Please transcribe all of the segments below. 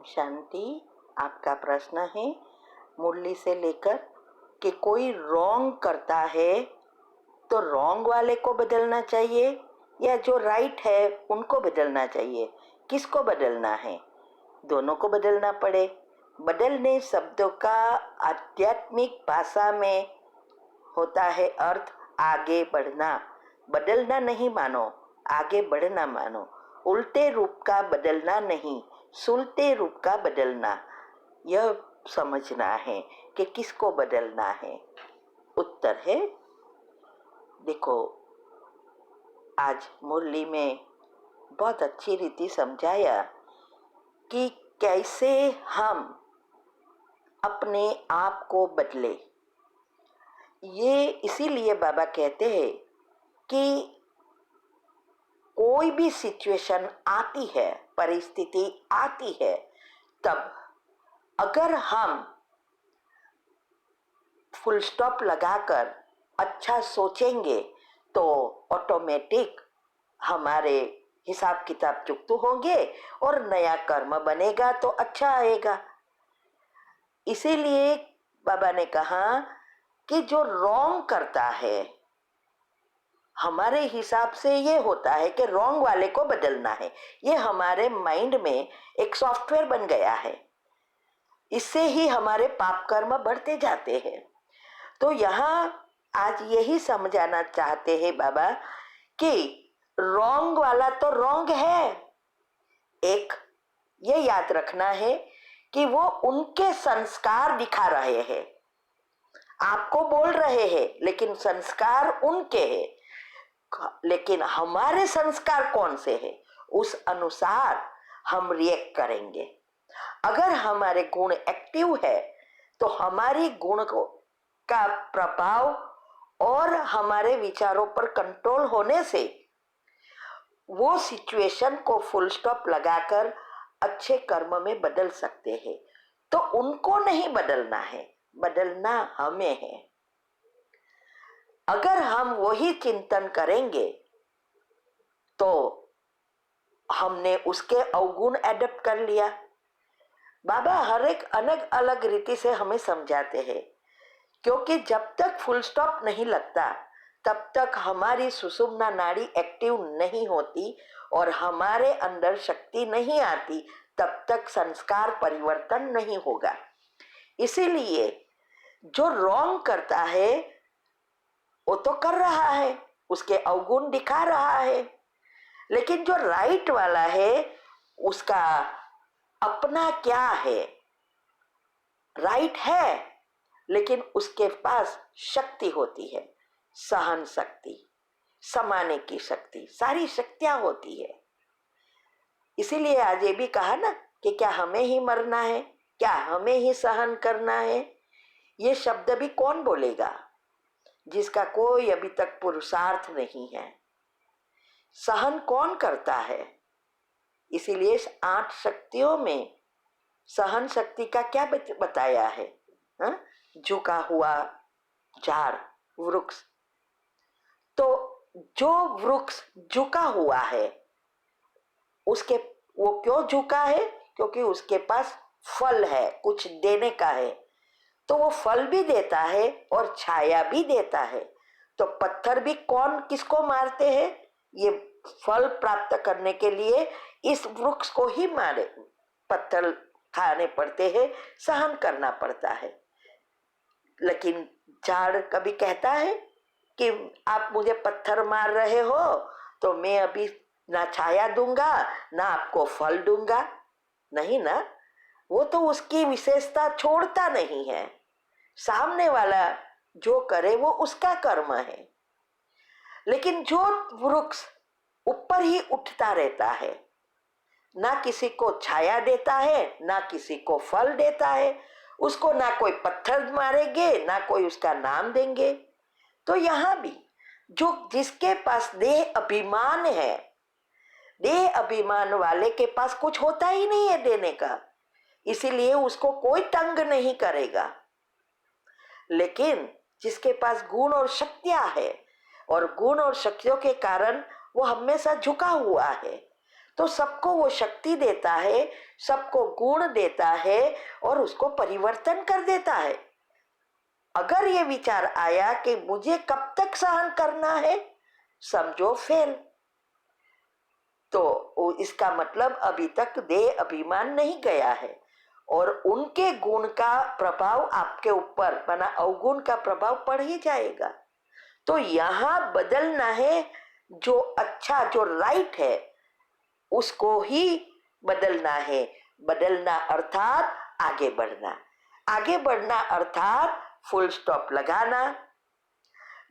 शांति। आपका प्रश्न है मुरली से लेकर कि कोई रॉन्ग करता है तो रॉन्ग वाले को बदलना चाहिए या जो राइट है उनको बदलना चाहिए, किसको बदलना है? दोनों को बदलना पड़े। बदलने शब्दों का आध्यात्मिक भाषा में होता है अर्थ आगे बढ़ना। बदलना नहीं मानो, आगे बढ़ना मानो। उल्टे रूप का बदलना नहीं, सुलटे रूप का बदलना। यह समझना है कि किसको बदलना है। उत्तर है, देखो आज मुरली में बहुत अच्छी रीति समझाया कि कैसे हम अपने आप को बदले। ये इसीलिए बाबा कहते हैं कि कोई भी सिचुएशन आती है, परिस्थिति आती है, तब अगर हम फुल स्टॉप लगाकर अच्छा सोचेंगे तो ऑटोमेटिक हमारे हिसाब किताब चुकते होंगे और नया कर्म बनेगा तो अच्छा आएगा। इसीलिए बाबा ने कहा कि जो रॉन्ग करता है, हमारे हिसाब से ये होता है कि रॉन्ग वाले को बदलना है। ये हमारे माइंड में एक सॉफ्टवेयर बन गया है, इससे ही हमारे पाप कर्म बढ़ते जाते हैं। तो यहाँ आज यही समझाना चाहते हैं बाबा कि रॉन्ग वाला तो रॉन्ग है। एक ये याद रखना है कि वो उनके संस्कार दिखा रहे हैं, आपको बोल रहे हैं, लेकिन संस्कार उनके हैं। लेकिन हमारे संस्कार कौन से हैं, उस अनुसार हम रिएक्ट करेंगे। अगर हमारे गुण एक्टिव है तो हमारी गुण का प्रभाव और हमारे विचारों पर कंट्रोल होने से वो सिचुएशन को फुल स्टॉप लगाकर अच्छे कर्म में बदल सकते हैं। तो उनको नहीं बदलना है, बदलना हमें है। अगर हम वही चिंतन करेंगे तो हमने उसके अवगुण एडप्ट कर लिया। बाबा हर एक अलग अलग रीति से हमें समझाते हैं, क्योंकि जब तक फुल स्टॉप नहीं लगता तब तक हमारी सुषुम्ना नाड़ी एक्टिव नहीं होती और हमारे अंदर शक्ति नहीं आती, तब तक संस्कार परिवर्तन नहीं होगा। इसीलिए जो रॉन्ग करता है वो तो कर रहा है, उसके अवगुण दिखा रहा है, लेकिन जो राइट वाला है उसका अपना क्या है, राइट है लेकिन उसके पास शक्ति होती है, सहन शक्ति, समाने की शक्ति, सारी शक्तियां होती है। इसीलिए आज ये भी कहा ना कि क्या हमें ही मरना है, क्या हमें ही सहन करना है। ये शब्द भी कौन बोलेगा जिसका कोई अभी तक पुरुषार्थ नहीं है। सहन कौन करता है? इसीलिए 8 शक्तियों में सहन शक्ति का क्या बताया है? झुका हुआ झाड़, वृक्ष। तो जो वृक्ष झुका हुआ है उसके वो क्यों झुका है? क्योंकि उसके पास फल है, कुछ देने का है, तो वो फल भी देता है और छाया भी देता है। तो पत्थर भी कौन किसको मारते हैं? ये फल प्राप्त करने के लिए इस वृक्ष को ही मारे, पत्थर खाने पड़ते हैं, सहन करना पड़ता है। लेकिन झाड़ कभी कहता है कि आप मुझे पत्थर मार रहे हो तो मैं अभी ना छाया दूंगा ना आपको फल दूंगा? नहीं ना, वो तो उसकी विशेषता छोड़ता नहीं है। सामने वाला जो करे वो उसका कर्म है। लेकिन जो वृक्ष ऊपर ही उठता रहता है, ना किसी को छाया देता है ना किसी को फल देता है, उसको ना कोई पत्थर मारेंगे ना कोई उसका नाम देंगे। तो यहाँ भी जो जिसके पास देह अभिमान है, देह अभिमान वाले के पास कुछ होता ही नहीं है देने का, इसीलिए उसको कोई तंग नहीं करेगा। लेकिन जिसके पास गुण और शक्तियां है और गुण और शक्तियों के कारण वो हमेशा झुका हुआ है, तो सबको वो शक्ति देता है, सबको गुण देता है और उसको परिवर्तन कर देता है। अगर ये विचार आया कि मुझे कब तक सहन करना है, समझो फेल। तो इसका मतलब अभी तक देह अभिमान नहीं गया है और उनके गुण का प्रभाव आपके ऊपर बना अवगुण का प्रभाव पड़ ही जाएगा। तो यहां बदलना है, जो अच्छा जो राइट है उसको ही बदलना है। बदलना अर्थात आगे बढ़ना, आगे बढ़ना अर्थात फुल स्टॉप लगाना,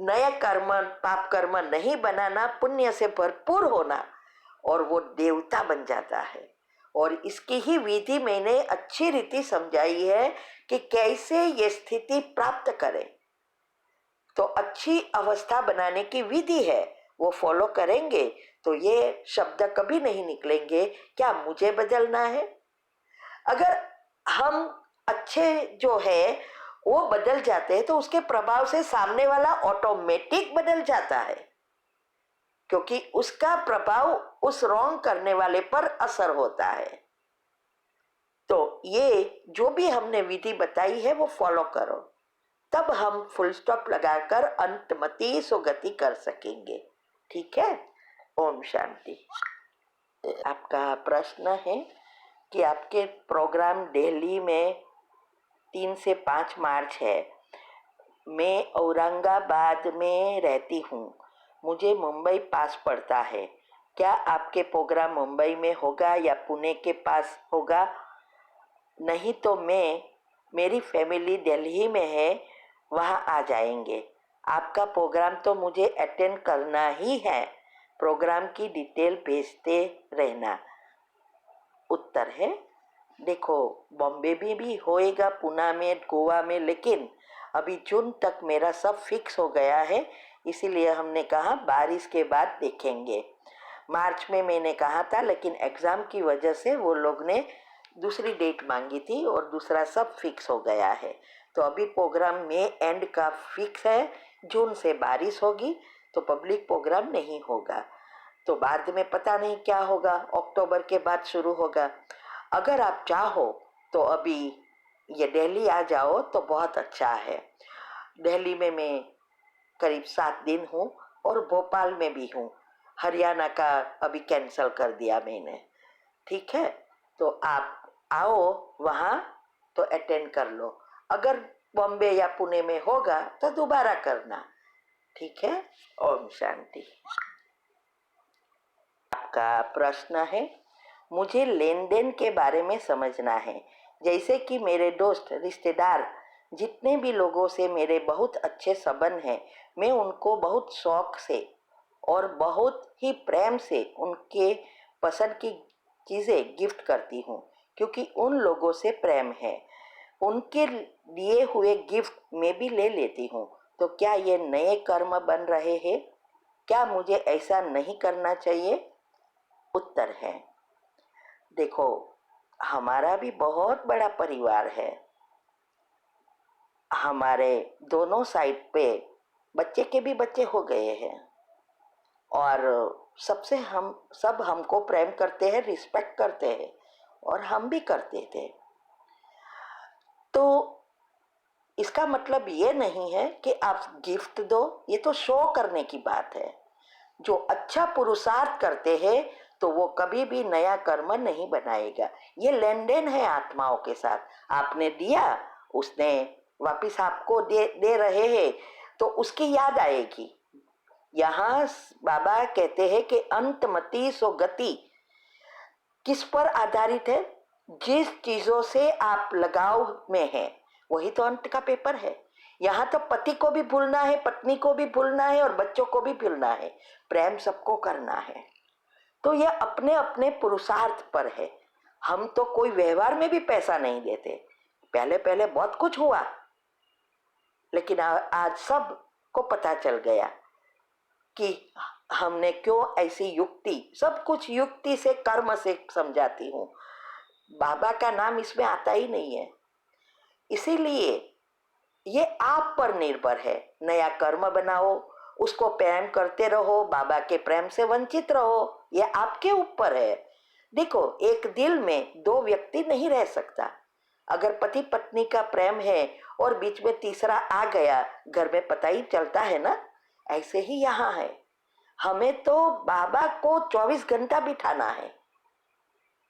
नए कर्म पाप कर्म नहीं बनाना, पुण्य से भरपूर होना और वो देवता बन जाता है। और इसकी ही विधि मैंने अच्छी रीति समझाई है कि कैसे ये स्थिति प्राप्त करें। तो अच्छी अवस्था बनाने की विधि है, वो फॉलो करेंगे तो ये शब्द कभी नहीं निकलेंगे क्या मुझे बदलना है। अगर हम अच्छे जो है वो बदल जाते हैं तो उसके प्रभाव से सामने वाला ऑटोमेटिक बदल जाता है, क्योंकि उसका प्रभाव उस रॉन्ग करने वाले पर असर होता है। तो ये जो भी हमने विधि बताई है वो फॉलो करो, तब हम फुल स्टॉप लगाकर अंतमति सुगति कर सकेंगे। ठीक है, ओम शांति। आपका प्रश्न है कि आपके प्रोग्राम दिल्ली में 3 से 5 मार्च है। मैं औरंगाबाद में रहती हूँ, मुझे मुंबई पास पड़ता है। क्या आपके प्रोग्राम मुंबई में होगा या पुणे के पास होगा? नहीं तो मेरी फैमिली दिल्ली में है, वहाँ आ जाएंगे। आपका प्रोग्राम तो मुझे अटेंड करना ही है, प्रोग्राम की डिटेल भेजते रहना। उत्तर है, देखो बॉम्बे में भी होएगा, पुणे में, गोवा में, लेकिन अभी जून तक मेरा सब फिक्स हो गया है, इसीलिए हमने कहा बारिश के बाद देखेंगे। मार्च में मैंने कहा था, लेकिन एग्ज़ाम की वजह से वो लोग ने दूसरी डेट मांगी थी और दूसरा सब फिक्स हो गया है। तो अभी प्रोग्राम में एंड का फिक्स है, जून से बारिश होगी तो पब्लिक प्रोग्राम नहीं होगा। तो बाद में पता नहीं क्या होगा, अक्टूबर के बाद शुरू होगा। अगर आप चाहो तो अभी ये दिल्ली आ जाओ तो बहुत अच्छा है। दिल्ली में मैं करीब 7 दिन हूँ और भोपाल में भी हूँ। हरियाणा का अभी कैंसिल कर दिया मैंने। ठीक है, तो आप आओ वहाँ तो अटेंड कर लो। अगर बॉम्बे या पुणे में होगा तो दोबारा करना। ठीक है, ओम शांति। आपका प्रश्न है, मुझे लेन देन के बारे में समझना है। जैसे कि मेरे दोस्त रिश्तेदार जितने भी लोगों से मेरे बहुत अच्छे संबंध हैं, मैं उनको बहुत शौक से और बहुत ही प्रेम से उनके पसंद की चीज़ें गिफ्ट करती हूँ, क्योंकि उन लोगों से प्रेम है। उनके दिए हुए गिफ्ट मैं भी ले लेती हूँ। तो क्या ये नए कर्म बन रहे हैं? क्या मुझे ऐसा नहीं करना चाहिए? उत्तर है, देखो हमारा भी बहुत बड़ा परिवार है। हमारे दोनों साइड पे बच्चे के भी बच्चे हो गए हैं और सबसे हम सब हमको प्रेम करते हैं, रिस्पेक्ट करते हैं और हम भी करते थे। तो इसका मतलब ये नहीं है कि आप गिफ्ट दो, ये तो शो करने की बात है। जो अच्छा पुरुषार्थ करते हैं तो वो कभी भी नया कर्म नहीं बनाएगा। ये लेन देन है आत्माओं के साथ। आपने दिया, उसने वापिस आपको दे रहे हैं, तो उसकी याद आएगी। यहाँ बाबा कहते हैं कि अंतमति सो गति किस पर आधारित है? जिस चीजों से आप लगाव में हैं वही तो अंत का पेपर है। यहाँ तो पति को भी भूलना है, पत्नी को भी भूलना है और बच्चों को भी भूलना है, प्रेम सबको करना है। तो यह अपने अपने पुरुषार्थ पर है। हम तो कोई व्यवहार में भी पैसा नहीं देते। पहले पहले बहुत कुछ हुआ, लेकिन आज सब को पता चल गया कि हमने क्यों ऐसी युक्ति, सब कुछ युक्ति से कर्म से समझाती हूँ। बाबा का नाम इसमें आता ही नहीं है। इसीलिए ये आप पर निर्भर है। नया कर्म बनाओ, उसको प्रेम करते रहो, बाबा के प्रेम से वंचित रहो, ये आपके ऊपर है। देखो, एक दिल में दो व्यक्ति नहीं रह सकता। अगर पति पत्नी का प्रेम है और बीच में तीसरा आ गया, घर में पता ही चलता है ना। ऐसे ही यहाँ है, हमें तो बाबा को 24 घंटा बिठाना है,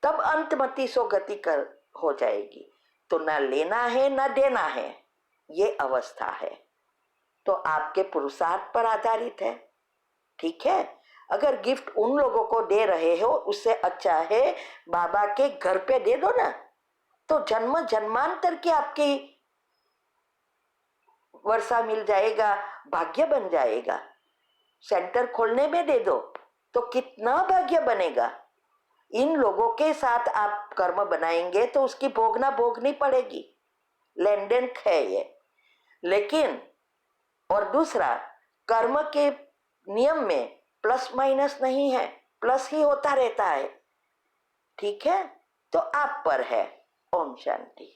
तब अंतमति सो गति कर हो जाएगी। तो ना लेना है ना देना है, ये अवस्था है। तो आपके पुरुषार्थ पर आधारित है, ठीक है। अगर गिफ्ट उन लोगों को दे रहे हो, उससे अच्छा है बाबा के घर पे दे दो ना, तो जन्म जन्मांतर की आपकी वर्षा मिल जाएगा, भाग्य बन जाएगा। सेंटर खोलने में दे दो तो कितना भाग्य बनेगा। इन लोगों के साथ आप कर्म बनाएंगे तो उसकी भोगना भोगनी पड़ेगी, लेन देन है ये। लेकिन और दूसरा, कर्म के नियम में प्लस माइनस नहीं है, प्लस ही होता रहता है, ठीक है। तो आप पर है। ओम शांति।